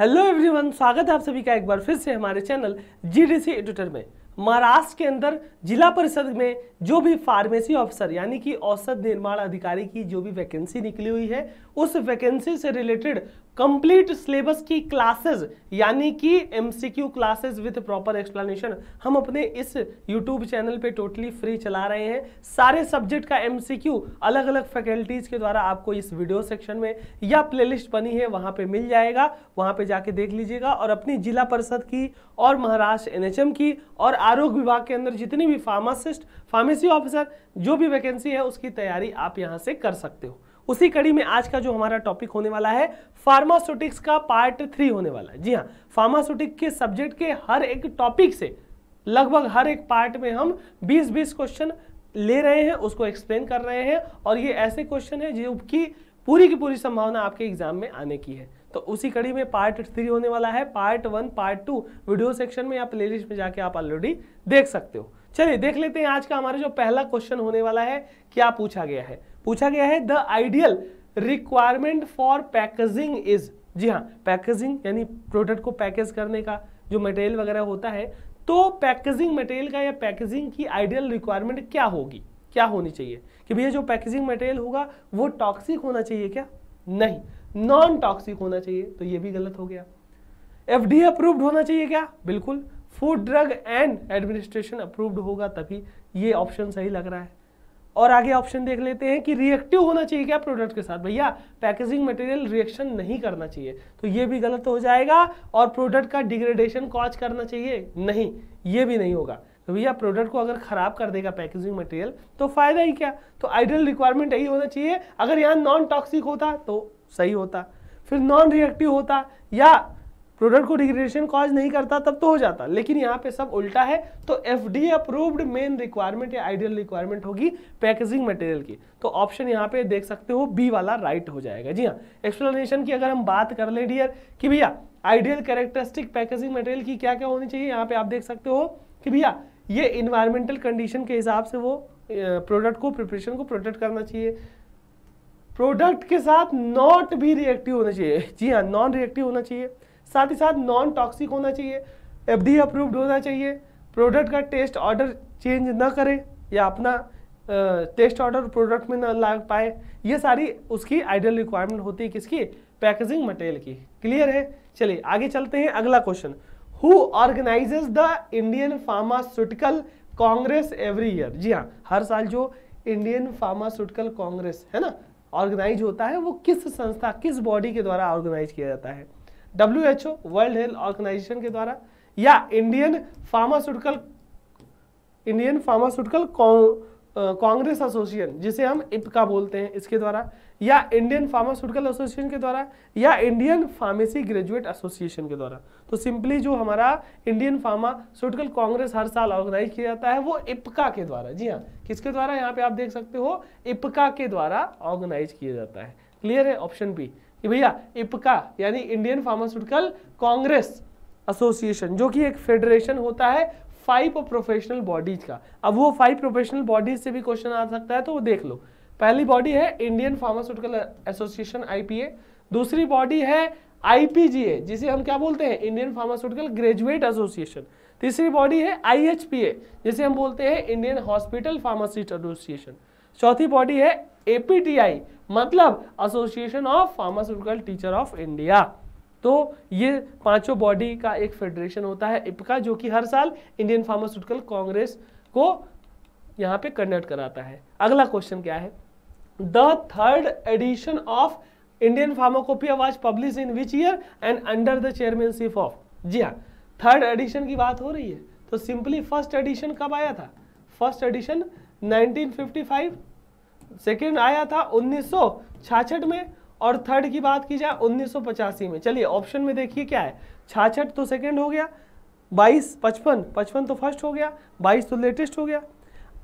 Hello everyone, स्वागत है आप सभी का एक बार फिर से हमारे चैनल जीडीसी एडुटर में। महाराष्ट्र के अंदर जिला परिषद में जो भी फार्मेसी ऑफिसर यानी कि औषध निर्माण अधिकारी की जो भी वैकेंसी निकली हुई है, उस वैकेंसी से रिलेटेड कंप्लीट सिलेबस की क्लासेस यानी कि MCQ classes with proper explanation हम अपने इस यूट्यूब चैनल पे टोटली फ्री चला रहे हैं। सारे सब्जेक्ट का एमसीक्यू अलग अलग फैकल्टीज के द्वारा आपको इस वीडियो सेक्शन में या प्लेलिस्ट बनी है वहां पे मिल जाएगा, वहां पे जाके देख लीजिएगा। और अपनी जिला परिषद की और महाराष्ट्र एनएचएम की और आरोग्य विभाग के अंदर जितनी भी फार्मासिस्ट, फार्मेसी ऑफिसर जो भी वैकेंसी है उसकी तैयारी आप यहां से कर सकते हो। उसी कड़ी में आज का जो हमारा टॉपिक होने वाला है फार्मास्यूटिक्स का पार्ट 3 होने वाला है। जी हाँ, फार्मास्यूटिक के सब्जेक्ट के हर एक टॉपिक से लगभग हर एक पार्ट में हम 20-20 क्वेश्चन ले रहे हैं, उसको एक्सप्लेन कर रहे हैं। और ये ऐसे क्वेश्चन है जो की पूरी संभावना आपके एग्जाम में आने की है। तो उसी कड़ी में पार्ट 3 होने वाला है। पार्ट 1, पार्ट 2 वीडियो सेक्शन में या प्लेलिस्ट में जाके आप ऑलरेडी देख सकते हो। चलिए देख लेते हैं आज का हमारा जो पहला क्वेश्चन होने वाला है। क्या पूछा गया है? पूछा गया है the ideal requirement for packaging is. जी हाँ, पैकेजिंग यानी प्रोडक्ट को पैकेज करने का जो मटेरियल वगैरह होता है, तो पैकेजिंग मटेरियल का या पैकेजिंग की आइडियल रिक्वायरमेंट क्या होगी, क्या होनी चाहिए कि भैया जो पैकेजिंग मटेरियल होगा वो टॉक्सिक होना चाहिए क्या? नहीं, नॉन टॉक्सिक होना चाहिए। तो ये भी गलत हो गया। एफडीए अप्रूव्ड होना चाहिए क्या? बिल्कुल। Food drug and administration approved होगा तभी ये ऑप्शन सही लग रहा है। और आगे ऑप्शन देख लेते हैं कि रिएक्टिव होना चाहिए क्या प्रोडक्ट के साथ? भैया पैकेजिंग मटेरियल रिएक्शन नहीं करना चाहिए, तो ये भी गलत हो जाएगा। और प्रोडक्ट का डिग्रेडेशन कॉज करना चाहिए? नहीं, ये भी नहीं होगा। तो भैया प्रोडक्ट को अगर खराब कर देगा पैकेजिंग मटेरियल तो फायदा ही क्या? तो आइडियल रिक्वायरमेंट यही होना चाहिए। अगर यहाँ नॉन टॉक्सिक होता तो सही होता, फिर नॉन रिएक्टिव होता या प्रोडक्ट को डिग्रेडेशन कॉज नहीं करता तब तो हो जाता, लेकिन यहाँ पे सब उल्टा है। तो एफडीए अप्रूव्ड मेन रिक्वायरमेंट या आइडियल रिक्वायरमेंट होगी पैकेजिंग मटेरियल की। तो ऑप्शन यहाँ पे देख सकते हो बी वाला राइट हो जाएगा। जी हाँ, एक्सप्लेनेशन की अगर हम बात कर ले डियर कि भैया आइडियल कैरेक्टरिस्टिक पैकेजिंग मटेरियल की क्या क्या होनी चाहिए, यहाँ पे आप देख सकते हो कि भैया ये इन्वायरमेंटल कंडीशन के हिसाब से वो प्रोडक्ट को प्रिपरेशन को प्रोटेक्ट करना चाहिए। प्रोडक्ट के साथ नॉट भी रिएक्टिव होना चाहिए। जी हाँ, नॉन रिएक्टिव होना चाहिए। साथ ही साथ नॉन टॉक्सिक होना चाहिए, एफडीए अप्रूव्ड होना चाहिए, प्रोडक्ट का टेस्ट ऑर्डर चेंज ना करे या अपना टेस्ट ऑर्डर प्रोडक्ट में ना ला पाए। ये सारी उसकी आइडियल रिक्वायरमेंट होती है किसकी? पैकेजिंग मटेरियल की। क्लियर है? चलिए आगे चलते हैं। अगला question, who organises the Indian pharmaceutical congress every year? जी हाँ, हर साल जो इंडियन फार्मास्यूटिकल कांग्रेस है ना ऑर्गेनाइज होता है, वो किस संस्था, किस बॉडी के द्वारा ऑर्गेनाइज किया जाता है? WHO वर्ल्ड हेल्थ ऑर्गेनाइजेशन के द्वारा, या इंडियन फार्मास्यूटिकल कांग्रेस एसोसिएशन जिसे हम इप्का बोलते हैं इसके द्वारा, या इंडियन फार्मास्यूटिकल एसोसिएशन के द्वारा, या इंडियन फार्मेसी ग्रेजुएट एसोसिएशन के द्वारा। तो सिंपली जो हमारा इंडियन फार्मास्यूटिकल कांग्रेस हर साल ऑर्गेनाइज किया जाता है वो इप्का के द्वारा। जी हाँ, किसके द्वारा? यहाँ पे आप देख सकते हो इप्का के द्वारा ऑर्गेनाइज किया जाता है। क्लियर है? ऑप्शन बी कि भैया इप्का यानी इंडियन फार्मास्यूटिकल कांग्रेस एसोसिएशन, जो कि एक फेडरेशन होता है 5 प्रोफेशनल बॉडीज का। अब वो 5 प्रोफेशनल बॉडीज से भी क्वेश्चन आ सकता है, तो वो देख लो। पहली बॉडी है इंडियन फार्मास्यूटिकल एसोसिएशन आईपीए, दूसरी बॉडी है आईपीजीए जिसे हम क्या बोलते हैं? इंडियन फार्मास्यूटिकल ग्रेजुएट एसोसिएशन, तीसरी बॉडी है आईएचपीए जिसे हम बोलते हैं इंडियन हॉस्पिटल फार्मासिस्ट एसोसिएशन, चौथी बॉडी है एपीटीआई मतलब association of pharmaceutical teacher of India. तो ये पांचों बॉडी का एक फेडरेशन होता है इप्का, जो कि हर साल इंडियन फार्मास्यूटिकल कांग्रेस को यहाँ पे कंडक्ट कराता है। अगला क्वेश्चन क्या है? The third edition of Indian pharmacopoeia was publish in which year and under the chairmanship of? जी हाँ, थर्ड एडिशन की बात हो रही है, तो सिंपली फर्स्ट एडिशन कब आया था? फर्स्ट एडिशन 1955, सेकेंड आया था 1966 में, और थर्ड की बात की जाए 1985 में। चलिए ऑप्शन में देखिए क्या है, 66 तो सेकेंड हो गया, 22, 55 तो फर्स्ट हो गया, 22 तो लेटेस्ट हो गया।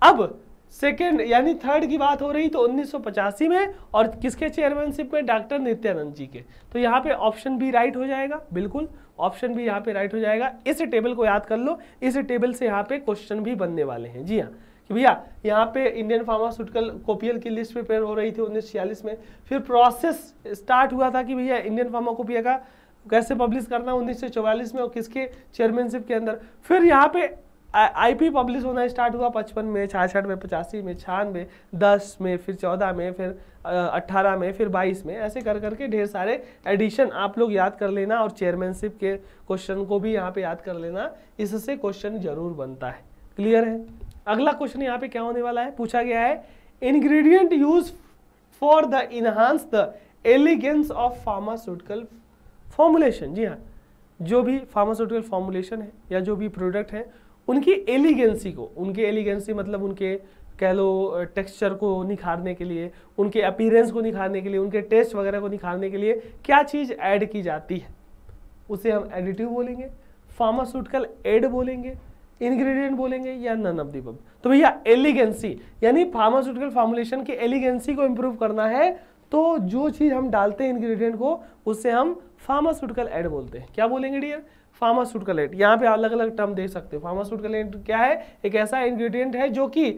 अब सेकेंड यानी थर्ड की बात हो रही तो 1985 में, और किसके चेयरमैनशिप में? डॉक्टर नित्यानंद जी के। तो यहाँ पे ऑप्शन बी राइट हो जाएगा। बिल्कुल ऑप्शन बी यहाँ पे राइट हो जाएगा। इस टेबल को याद कर लो, इस टेबल से यहाँ पे क्वेश्चन भी बनने वाले हैं। जी हाँ, कि भैया यहाँ पे इंडियन फार्मास्यूटिकल कोपियल की लिस्ट प्रिपेयर हो रही थी 1946 में, फिर प्रोसेस स्टार्ट हुआ था कि भैया इंडियन फार्माकोपिया का कैसे पब्लिश करना 1944 में और किसके चेयरमैनशिप के अंदर। फिर यहाँ पे आईपी पब्लिश होना स्टार्ट हुआ 55 में, 66 में, 85 में, 96, 10 में, फिर 14 में, फिर 18 में, फिर 22 में, ऐसे कर करके ढेर सारे एडिशन आप लोग याद कर लेना और चेयरमैनशिप के क्वेश्चन को भी यहाँ पे याद कर लेना, इससे क्वेश्चन जरूर बनता है। क्लियर है। अगला क्वेश्चन यहाँ पे क्या होने वाला है, पूछा गया है ingredient use for the enhance the elegance of pharmaceutical formulation. जी हाँ, जो भी फार्मास्यूटिकल फॉर्मुलेशन है या जो भी प्रोडक्ट है उनकी एलिगेंसी को, उनके एलिगेंसी मतलब उनके कह लो टेक्सचर को निखारने के लिए, उनके अपीयरेंस को निखारने के लिए, उनके टेस्ट वगैरह को निखारने के लिए क्या चीज़ ऐड की जाती है, उसे हम एडिटिव बोलेंगे, फार्मास्यूटिकल एड बोलेंगे, इंग्रेडिएंट बोलेंगे या नन ऑफ द अबव। तो भैया एलिगेंसी यानी फार्मास्यूटिकल फॉर्मुलेशन की एलिगेंसी को इंप्रूव करना है तो जो चीज़ हम डालते हैं इंग्रेडिएंट को उससे हम फार्मास्यूटिकल एड बोलते हैं। क्या बोलेंगे डियर, फार्मास्यूटिकल एड। यहाँ पे अलग अलग टर्म देख सकते हो। फार्मास्यूटिकल एड क्या है, एक ऐसा इंग्रेडिएंट है जो कि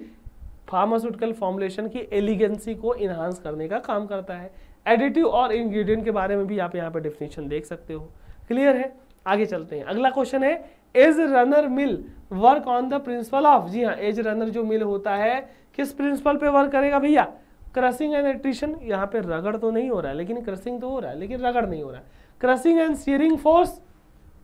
फार्मास्यूटिकल फॉर्मुलेशन की एलिगेंसी को इनहांस करने का काम करता है। एडिटिव और इंग्रेडिएंट के बारे में भी आप यहाँ पे डेफिनेशन देख सकते हो। क्लियर है, आगे चलते हैं। अगला क्वेश्चन है edge runner mill work on the principle of. जी हाँ, एज रनर जो मिल होता है किस प्रिंसिपल पे वर्क करेगा भैया, क्रशिंग एंड एट्रिशन। यहाँ पे रगड़ तो नहीं हो रहा है लेकिन क्रशिंग तो हो रहा है, लेकिन रगड़ नहीं हो रहा है। क्रशिंग एंड शीयरिंग फोर्स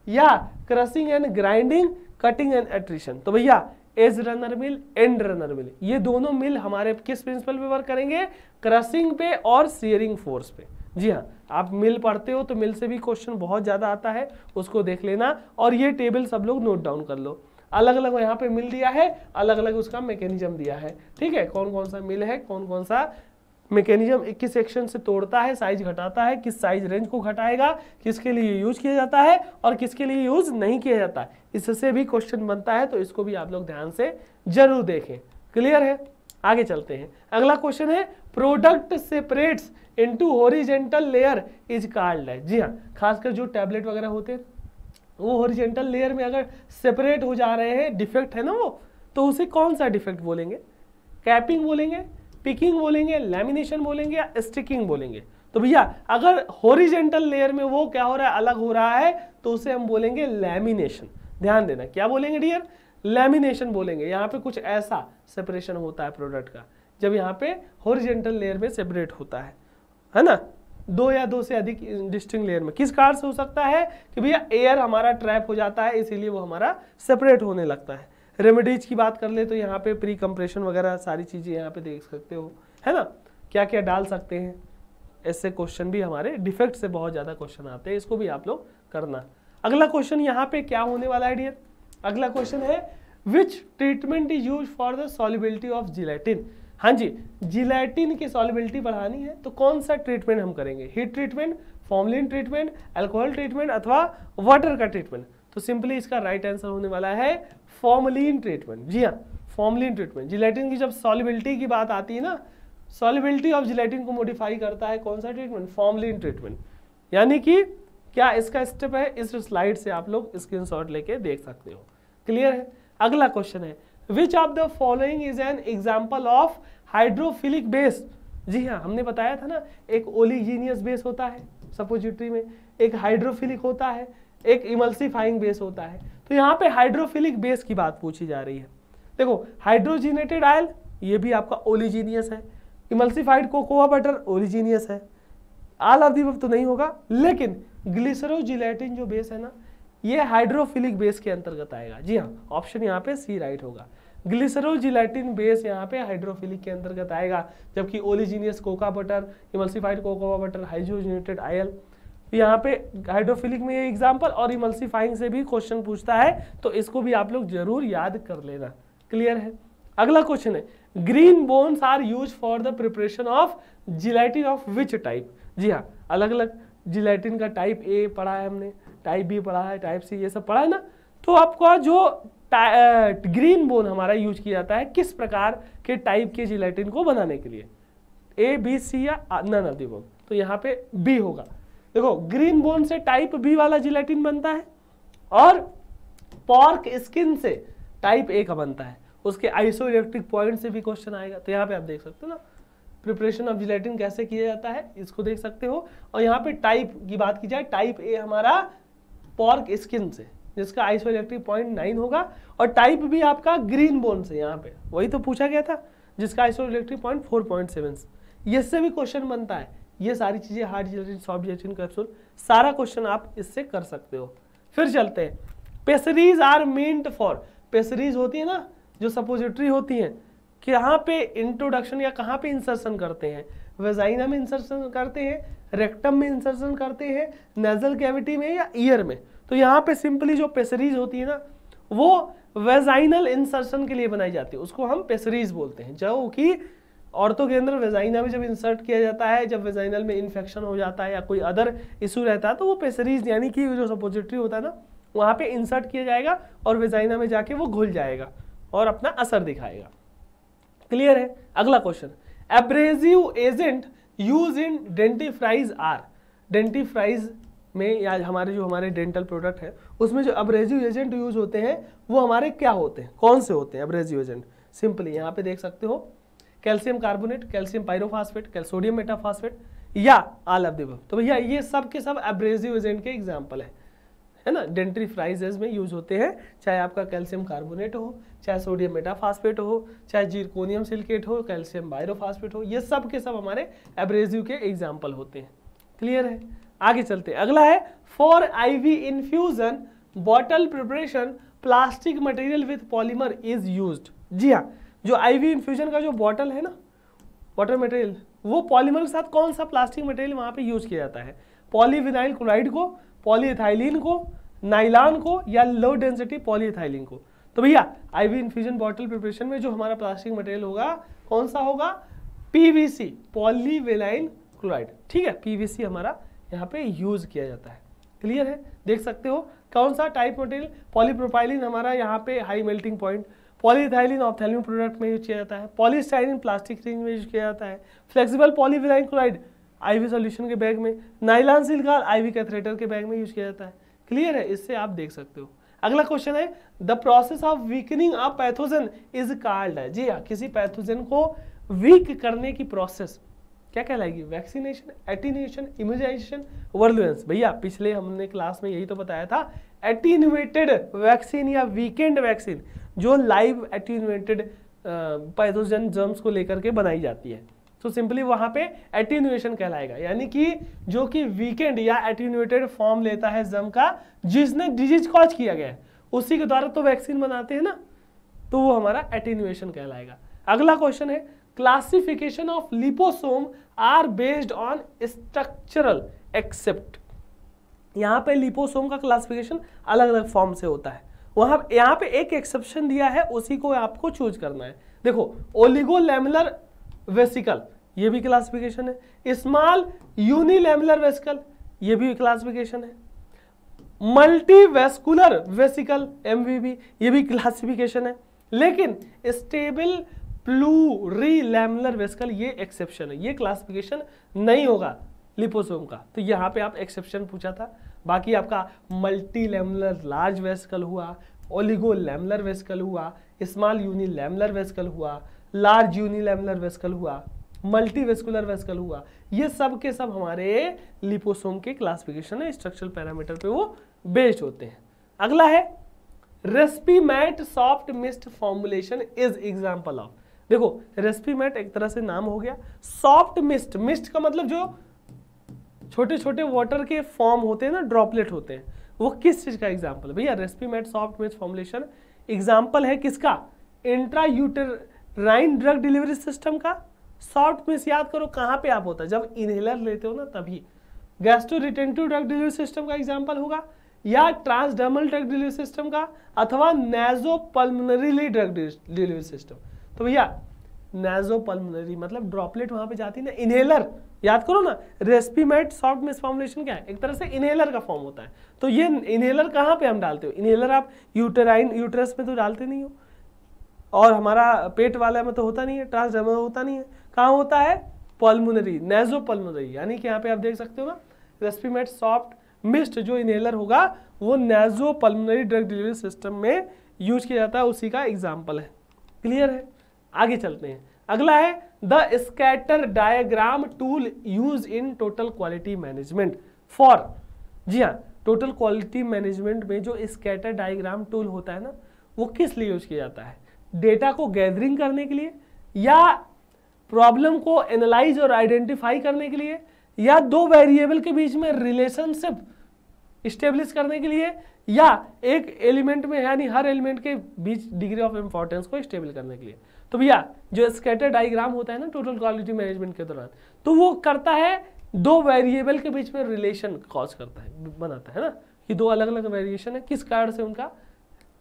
या crushing and grinding, cutting and attrition. तो भैया edge runner mill, and runner mill, ये दोनों मिल हमारे किस प्रिंसिपल पे वर्क करेंगे, क्रशिंग पे और शीयरिंग फोर्स पे। जी हाँ, आप मिल पढ़ते हो तो मिल से भी क्वेश्चन बहुत ज्यादा आता है, उसको देख लेना और ये टेबल सब लोग नोट डाउन कर लो। अलग अलग यहाँ पे मिल दिया है, अलग अलग उसका मैकेनिज्म दिया है। ठीक है, कौन कौन सा मिल है, कौन कौन सा मैकेनिज्म किस सेक्शन से तोड़ता है, साइज घटाता है, किस साइज रेंज को घटाएगा, किसके लिए यूज किया जाता है और किसके लिए यूज नहीं किया जाता है, इससे भी क्वेश्चन बनता है। तो इसको भी आप लोग ध्यान से जरूर देखें। क्लियर है, आगे चलते हैं। अगला क्वेश्चन है product separates into horizontal layer is called है। जी हाँ, खासकर जो टैबलेट वगैरह होते हैं वो हॉरिजॉन्टल लेयर में अगर सेपरेट हो जा रहे हैं, डिफेक्ट है ना वो, तो उसे कौन सा डिफेक्ट बोलेंगे, कैपिंग बोलेंगे, पिकिंग बोलेंगे, लैमिनेशन बोलेंगे या स्टिकिंग बोलेंगे। तो भैया अगर हॉरिजॉन्टल लेयर में वो क्या हो रहा है, अलग हो रहा है, तो उसे हम बोलेंगे लैमिनेशन। ध्यान देना, क्या बोलेंगे डियर, लैमिनेशन बोलेंगे। यहाँ पे कुछ ऐसा सेपरेशन होता है प्रोडक्ट का जब यहाँ पे हॉरिजॉन्टल लेयर में सेपरेट होता है ना, दो या दो से अधिक डिस्टिंक्ट लेयर में। किस कारण से हो सकता है कि भैया एयर हमारा ट्रैप हो जाता है, इसीलिए वो हमारा सेपरेट होने लगता है। रेमेडीज की बात कर ले तो यहाँ पे प्री कंप्रेशन वगैरह सारी चीजें यहाँ पे देख सकते हो, है ना, क्या क्या डाल सकते हैं। ऐसे क्वेश्चन भी हमारे डिफेक्ट से बहुत ज्यादा क्वेश्चन आते हैं, इसको भी आप लोग करना। अगला क्वेश्चन यहाँ पे क्या होने वाला है डियर, अगला क्वेश्चन है विच treatment is use for the solubility of gelatin. हाँ जी, जिलेटिन की सॉल्युबिलिटी बढ़ानी है तो कौन सा ट्रीटमेंट हम करेंगे, heat treatment, formalin treatment, alcohol treatment अथवा वाटर का ट्रीटमेंट। तो सिंपली इसका राइट आंसर होने वाला है फॉर्मलिन ट्रीटमेंट। जी हाँ, फॉर्मलिन ट्रीटमेंट। जिलेटिन की जब सॉल्युबिलिटी की बात आती है ना, सॉल्युबिलिटी ऑफ जिलेटिन को मॉडिफाई करता है कौन सा ट्रीटमेंट, फॉर्मलिन ट्रीटमेंट। यानी कि क्या इसका स्टेप है, इस स्लाइड से आप लोग स्क्रीनशॉट लेके देख सकते हो। क्लियर है। अगला क्वेश्चन है which of the following is an example of hydrophilic base. जी हाँ, हमने बताया था ना, एक ओलिजीनियस बेस होता है सपोजिटरी में, एक हाइड्रोफिलिक होता है, एक इमल्सिफाइंग बेस होता है। तो यहाँ पे हाइड्रोफिलिक बेस की बात पूछी जा रही है। देखो हाइड्रोजिनेटेड आयल ये भी आपका ओलिजीनियस है, इमल्सिफाइड कोकोआ बटर ओलिजीनियस है, ऑल ऑफ द अबव तो नहीं होगा, लेकिन ग्लिसरोजिलेटिन जो बेस है ना ये हाइड्रोफिलिक बेस के अंतर्गत आएगा। जी हाँ, ऑप्शन यहाँ पे सी राइट होगा। ग्लिसरोजिलेटिन बेस यहाँ पे हाइड्रोफिलिक के अंतर्गत आएगा, जबकि oleaginous cocoa butter, emulsified cocoa butter, hydrogenated oil यहाँ पे हाइड्रोफिलिक में ये एग्जांपल, और इमल्सिफाइंग से भी क्वेश्चन पूछता है तो इसको भी आप लोग जरूर याद कर लेना। क्लियर है। अगला क्वेश्चन है green bones are use for the preparation of gelatin of which type. जी हाँ, अलग अलग जिलेटिन का टाइप ए पढ़ा है हमने, टाइप बी पढ़ा है, टाइप सी, ये सब पढ़ा है ना। तो आपका जो ग्रीन बोन हमारा यूज किया जाता है किस प्रकार के टाइप के जिलेटिन को बनाने के लिए, ए बी सी या नन ऑफ द अबव। तो यहाँ पे बी होगा। देखो ग्रीन बोन से टाइप बी वाला जिलेटिन बनता है और पॉर्क स्किन से टाइप ए का बनता है। उसके आइसोइलेक्ट्रिक पॉइंट से भी क्वेश्चन आएगा। तो यहाँ पे आप देख सकते हो ना, प्रिपरेशन ऑफ जिलेटिन कैसे किया जाता है इसको देख सकते हो। और यहाँ पे टाइप की बात की जाए, टाइप ए हमारा पॉर्क स्किन से, जिसका आइसोइलेक्ट्रिक पॉइंट 9 होगा, और टाइप बी आपका ग्रीन बोन से, यहाँ पे वही तो पूछा गया था, जिसका आइसोइलेक्ट्रिक पॉइंट 4.7। इससे भी क्वेश्चन बनता है। ये सारी चीजें hard gelatin, soft gelatin capsule, सारा क्वेश्चन आप इससे कर सकते हो। फिर चलते हैं, pessaries are meant for, pessaries होती है ना जो सपोजिटरी होती हैं, कि यहाँ पे इंट्रोडक्शन या कहाँ पे इंसर्शन करते हैं, वेजाइना में इंसर्शन करते हैं, रेक्टम में इंसर्शन करते हैं, नेजल कैविटी में या ईयर में। तो यहाँ पे सिंपली जो पेसरीज होती है ना वो वेजाइनल इंसर्शन के लिए बनाई जाती है, उसको हम पेसरीज बोलते हैं, जो कि औरतों के अंदर वेजाइना में जब इंसर्ट किया जाता है, जब वेजाइनल में इन्फेक्शन हो जाता है या कोई अदर इशू रहता है, तो वो पेसरीज यानी कि जो सपोजिटरी होता है ना वहाँ पे इंसर्ट किया जाएगा और वेजाइना में जाके वो घुल जाएगा और अपना असर दिखाएगा। क्लियर है। अगला question, abrasive agent use in dentifrice are, dentifrice में या हमारे डेंटल प्रोडक्ट है उसमें जो एब्रेसिव एजेंट यूज होते हैं वो हमारे क्या होते हैं, कौन से होते हैं एब्रेसिव एजेंट? सिंपली यहाँ पे देख सकते हो, calcium carbonate, calcium pyrophosphate, sodium metaphosphate या ऑल ऑफ द अबव। तो भैया ये सब के सब एब्रेसिव एजेंट के एग्जाम्पल है ना, डेंटिफ्राइजेज में यूज होते हैं, चाहे आपका कैल्शियम कार्बोनेट हो, चाहे सोडियम मेटाफॉस्फेट हो, चाहे जिरकोनियम सिलिकेट हो, कैल्शियम पायरोफॉस्फेट हो, ये सब के सब हमारे एब्रेसिव के एग्जाम्पल होते हैं। क्लियर है। आगे चलते हैं, अगला है for IV infusion bottle preparation plastic material with polymer is used. जी हाँ, जो आईवी इन्फ्यूजन का जो बॉटल है ना, वाटर मटेरियल, वो पॉलीमर के साथ कौन सा प्लास्टिक मटेरियल वहाँ पे यूज किया जाता है? पॉलीविनाइल क्लोराइड को, पॉलीएथाइलिन को, नाइलॉन को या लो डेंसिटी पॉलीएथाइलिन को। तो भैया आईवी इन्फ्यूजन बॉटल प्रिपरेशन में जो हमारा प्लास्टिक मटेरियल होगा कौन सा होगा? PVC, polyvinyl chloride. ठीक है, पीवीसी हमारा यहाँ पे यूज किया जाता है। क्लियर है। देख सकते हो कौन सा टाइप मटेरियल, पॉलीप्रोपाइलिन हमारा यहाँ पे high melting point, polyethylene ophthalmic product में यूज किया जाता है, पॉलीस्टाइरिन प्लास्टिक रिंग में यूज किया जाता है, flexible polyvinyl chloride IV solution के बैग में, नाइलॉन सिलिकॉन आईवी कैथेटर के बैग में यूज किया जाता है। क्लियर है, इससे आप देख सकते हो। अगला क्वेश्चन है, the process of weakening a pathogen is called है। जी हाँ, किसी पैथोजन को वीक करने की प्रोसेस क्या कहलाएगी? Vaccination, attenuation, immunisation, virulence. भैया पिछले हमने क्लास में यही तो बताया था, एटीन्यूएटेड वैक्सीन या वीकेंड वैक्सीन जो लाइव एटीन्यूएटेड पैथोजन जर्म्स को लेकर के बनाई जाती है, तो सिंपली वहां पे एटीन्यूएशन कहलाएगा, यानी कि जो कि वीकेंड या एटीन्यूएटेड फॉर्म लेता है जर्म का जिसने डिजीज कॉज किया गया है, उसी के द्वारा तो वैक्सीन बनाते हैं ना, तो वो हमारा एटीन्यूएशन कहलाएगा। अगला क्वेश्चन है, classification of liposome are based on structural except. यहाँ पे लिपोसोम का क्लासिफिकेशन अलग अलग फॉर्म से होता है, वहां यहाँ पे एक एक्सेप्शन दिया है, उसी को आपको चूज करना है। देखो, ओलिगोलैमेलर वेसिकल ये भी क्लासिफिकेशन है, स्मॉल यूनिलैमेलर वेसिकल ये भी क्लासिफिकेशन है, मल्टीवेस्कुलर वेसिकल एमवीवी ये भी क्लासिफिकेशन है, लेकिन स्टेबल प्लूरिलैमेलर वेसिकल ये एक्सेप्शन है, ये क्लासिफिकेशन नहीं होगा लिपोसोम का। तो यहाँ पे आप एक्सेप्शन पूछा था, बाकी आपका मल्टीलैमेलर लार्ज वेसिकल हुआ, ओलिगोलैमेलर वेसिकल हुआ, स्मॉल यूनिलैमेलर वेसिकल हुआ, लार्ज यूनिलैमेलर वेसिकल हुआ, मल्टीवेस्कुलर वेसिकल हुआ, ये सब के सब हमारे लिपोसोम के क्लासिफिकेशन है, स्ट्रक्चरल पैरामीटर पे वो बेस्ड होते हैं। अगला है, Respimat soft mist formulation is example of. देखो, रेस्पीमैट एक तरह से नाम हो गया, सॉफ्ट मिस्ट, मिस्ट का मतलब जो छोटे छोटे वाटर के फॉर्म होते हैं ना, ड्रॉपलेट होते हैं, वो किस चीज का एग्जाम्पल है? भैया रेस्पीमैट सॉफ्ट मिस्ट फॉर्मुलेशन एग्जाम्पल है किसका? इंट्रायूटेराइन ड्रग डिलीवरी सिस्टम का। सॉफ्ट मिस्ट याद करो कहाँ पे आप होता है, जब इनहेलर लेते हो ना तभी। गैस्ट्रोरिटेंटिव ड्रग डिलीवरी सिस्टम का एग्जाम्पल होगा, या ट्रांसडर्मल ड्रग डिलीवरी सिस्टम का, अथवा नेजोपल्मोनरी ड्रग डिलीवरी सिस्टम। तो भैया नेजोपल्मोनरी मतलब ड्रॉपलेट वहां पे जाती है ना, इनहेलर याद करो ना। रेस्पीमैट सॉफ्ट मिस्ट फॉर्मुलेशन क्या है? एक तरह से इनहेलर का फॉर्म होता है। तो ये इनहेलर कहाँ पे हम डालते हो? इनहेलर आप यूटेरस में तो डालते नहीं हो, और हमारा पेट वाला में तो होता नहीं है, ट्रांसडर्मल होता नहीं है, कहाँ होता है? पल्मोनरी, नेजोपल्मोनरी। यानी कि यहाँ पे आप देख सकते हो ना, रेस्पीमैट सॉफ्ट मिस्ट जो इनहेलर होगा वो नेजोपल्मोनरी ड्रग डिलीवरी सिस्टम में यूज किया जाता है, उसी का एग्जाम्पल है। क्लियर है। आगे चलते हैं, अगला है the scatter diagram tool use in total quality management for, जी हाँ, टोटल क्वालिटी मैनेजमेंट में जो स्कैटर डायग्राम टूल होता है ना, वो किस लिए यूज किया जाता है? डेटा को गैदरिंग करने के लिए, या प्रॉब्लम को एनालाइज और आइडेंटिफाई करने के लिए, या दो वेरिएबल के बीच में रिलेशनशिप स्टेब्लिश करने के लिए, या एक एलिमेंट में यानी हर एलिमेंट के बीच डिग्री ऑफ इंपॉर्टेंस को स्टेबल करने के लिए। तो भैया जो स्कैटर डायग्राम होता है ना टोटल क्वालिटी मैनेजमेंट के दौरान, तो वो करता है दो वेरिएबल के बीच में रिलेशन कॉज करता है, बनाता है ना, कि दो अलग अलग वेरिएशन है, किस कारण से उनका,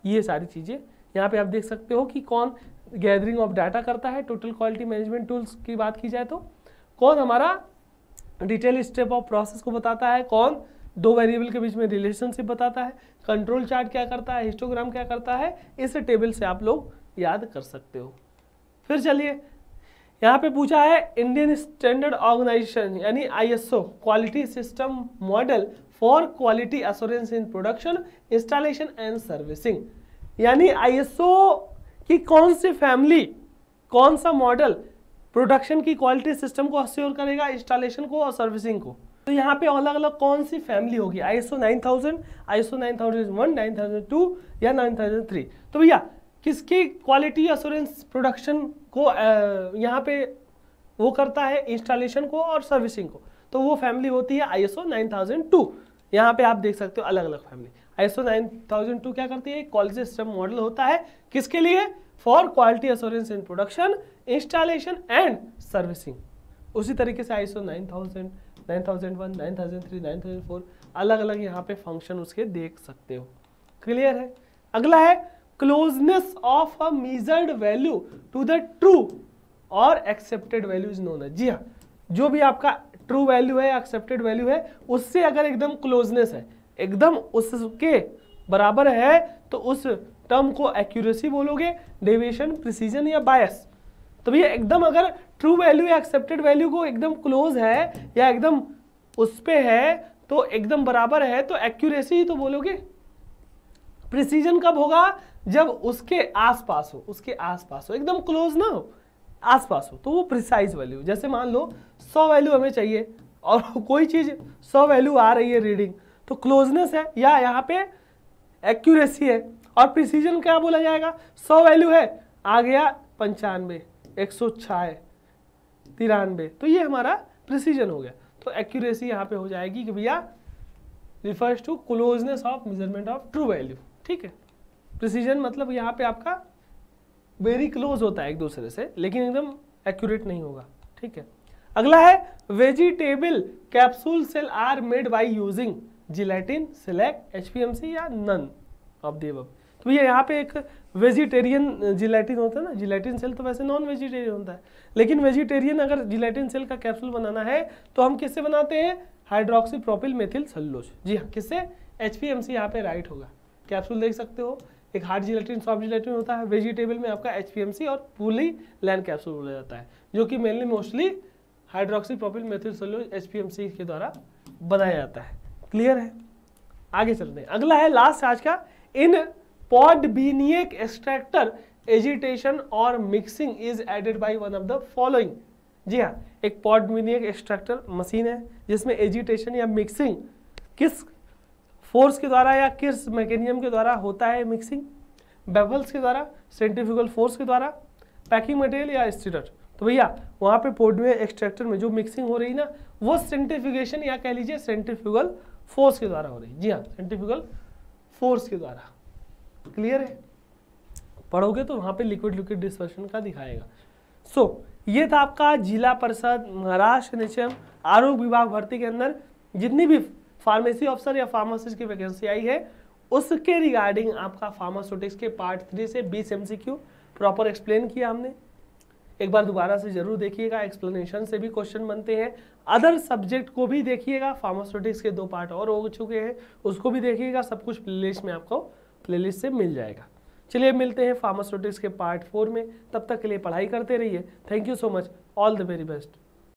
ये सारी चीजें यहाँ पे आप देख सकते हो कि कौन गैदरिंग ऑफ डाटा करता है टोटल क्वालिटी मैनेजमेंट टूल्स की बात की जाए तो, कौन हमारा डिटेल स्टेप ऑफ प्रोसेस को बताता है, कौन दो वेरिएबल के बीच में रिलेशनशिप बताता है, कंट्रोल चार्ट क्या करता है, हिस्टोग्राम क्या करता है, इस टेबल से आप लोग याद कर सकते हो। फिर चलिए यहाँ पे पूछा है इंडियन स्टैंडर्ड ऑर्गेनाइजेशन यानी ISO quality system model for quality assurance in production installation and servicing, यानी ISO की कौन सी फैमिली, कौन सा मॉडल प्रोडक्शन की क्वालिटी सिस्टम को अश्योर करेगा, इंस्टॉलेशन को और सर्विसिंग को। तो यहाँ पे अलग अलग कौन सी फैमिली होगी, ISO 9000, ISO 9001, 9002 या 9003। तो भैया किसकी क्वालिटी एश्योरेंस प्रोडक्शन को यहाँ पे वो करता है, इंस्टॉलेशन को और सर्विसिंग को, तो वो फैमिली होती है ISO 9002। यहाँ पे आप देख सकते हो अलग अलग फैमिली। ISO 9002 क्या करती है, क्वालिटी सिस्टम मॉडल होता है किसके लिए, for quality assurance in production installation and servicing. उसी तरीके से ISO 9000, 9001, 9003, 9004 अलग अलग यहाँ पे फंक्शन उसके देख सकते हो। क्लियर है। अगला है closeness of a measured value to the true और accepted value is known as. जी हाँ, जो भी आपका ट्रू वैल्यू है, एक्सेप्टेड वैल्यू है, उससे अगर एकदम क्लोजनेस है, एकदम उसके बराबर है, तो उस टर्म को एक्यूरेसी बोलोगे, डेविएशन, प्रिसीजन या बायस। तो भैया एकदम अगर ट्रू वैल्यू या एक्सेप्टेड वैल्यू को एकदम क्लोज है या एकदम उस पे है, तो एकदम बराबर है, तो एक्यूरेसी ही तो बोलोगे। प्रिसीजन कब होगा, जब उसके आसपास हो, उसके आसपास हो, एकदम क्लोज ना हो, आसपास हो, तो वो प्रिसाइज वैल्यू। जैसे मान लो 100 वैल्यू हमें चाहिए और कोई चीज 100 वैल्यू आ रही है रीडिंग, तो क्लोजनेस है या यहाँ पे एक्यूरेसी है। और प्रिसीजन क्या बोला जाएगा, 100 वैल्यू है, आ गया 95, 106, 93, तो ये हमारा प्रिसीजन हो गया। तो एक्यूरेसी यहाँ पे हो जाएगी कि भैया refers to closeness of measurement of true value. ठीक है, प्रिसीजन मतलब यहाँ पे आपका वेरी क्लोज होता है एक दूसरे से, लेकिन एकदम एक्यूरेट नहीं होगा। ठीक है। अगला है vegetable capsule cell are made by using gelatin, select, HPMC या नन ऑफ द अबव। तो भैया यहाँ पे एक वेजिटेरियन जिलेटिन होता है ना, जिलेटिन सेल तो वैसे नॉन वेजिटेरियन होता है, लेकिन वेजिटेरियन अगर जिलेटिन सेल का कैप्सूल बनाना है तो हम किससे बनाते हैं, हाइड्रोक्सी प्रोपिल मेथिल सेलुलोज। जी हाँ, किससे, HPMC यहाँ पे राइट होगा। कैप्सूल देख सकते हो, एक हार्ड जिलेटिन, सॉफ्ट जिलेटिन होता है, वेजिटेबल में आपका HPMC और पूली लैंड कैप्सूल बोला जाता है, जो कि mainly mostly hydroxy propyl methyl cellulose HPMC के द्वारा बनाया जाता है। क्लियर है। आगे चलते हैं। अगला है लास्ट आज का, इन पॉडबीनियक एक्सट्रैक्टर एजिटेशन और mixing is aided by one of the following. जी हाँ, एक पॉडबीनियक एक्सट्रैक्टर मशीन है जिसमें एजिटेशन या मिक्सिंग किस फोर्स के द्वारा या किस मैकेनिज्म के द्वारा होता है, मिक्सिंग बेवल्स के द्वारा, सेंट्रीफ्यूगल फोर्स के द्वारा, पैकिंग मटेरियल या स्टीरर। तो भैया वहाँ पे पॉडबीनियक एक्सट्रैक्टर में जो मिक्सिंग हो रही ना, वो सेंट्रीफ्यूगेशन या कह लीजिए सेंट्रीफ्यूगल फोर्स के द्वारा हो रही। जी हाँ, सेंट्रीफ्यूगल फोर्स के द्वारा। क्लियर है। पढ़ोगे तो वहाँ पे लिक्विड लिक्विड डिस्पर्शन का दिखाएगा। सो ये था आपका जिला परिषद महाराष्ट्र NHM आरोग्य विभाग भर्ती के अंदर जितनी भी फार्मेसी ऑफिसर या फार्मासिस्ट की वैकेंसी आई है, उसके रिगार्डिंग आपका फार्मास्यूटिक्स के पार्ट 3 से 20 MCQ प्रॉपर एक्सप्लेन किया हमने। एक बार दोबारा से जरूर देखिएगा, एक्सप्लेनेशन से भी क्वेश्चन बनते हैं। अदर सब्जेक्ट को भी देखिएगा, फार्मास्यूटिक्स के 2 पार्ट और हो चुके हैं, उसको भी देखिएगा। सब कुछ प्लेलिस्ट में आपको प्लेलिस्ट से मिल जाएगा। चलिए मिलते हैं फार्मास्यूटिक्स के पार्ट 4 में, तब तक के लिए पढ़ाई करते रहिए। Thank you so much, all the very best.